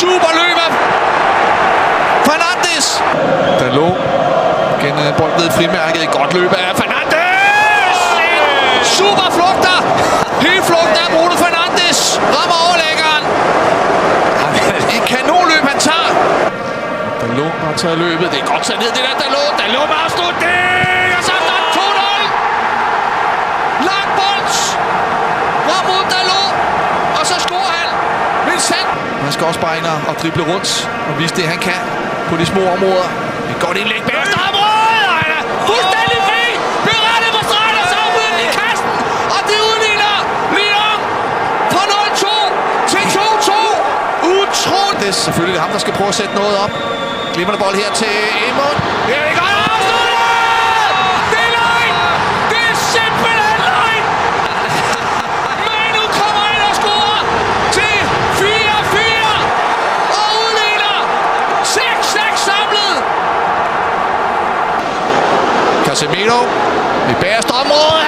super løb af Fernandes. Dalot. Igen bold ned i frimærket. Et godt løb af Fernandes. Super flugter. Helt flugter af Bruno Fernandes. Rammer overlæggeren. Et kanonløb han tager. Dalot har taget løbet. Det er godt taget ned det der Dalot. Dalot med afslutning. Og så er der 2-0. Lang bold. Frem mod Dalot. Og så scorer han. Vincent. Han skal også bare ind og drible rundt og vise det han kan på de små områder. Et godt indlæg bag området. Han er fuldstændig fri. Berettet på stregen og så uden i kassen. Og det udligner Lyon fra 0-2 til 2-2. Utroligt. Det er selvfølgelig ham, der skal prøve at sætte noget op. Glimrende bold her til Emon. Her er det godt afsluttet! Det er løgn! Det er simpelthen løgn! Manu kommer ind og scorer til 4-4 og udligner 6-6 samlet. Casemiro i bagerste område.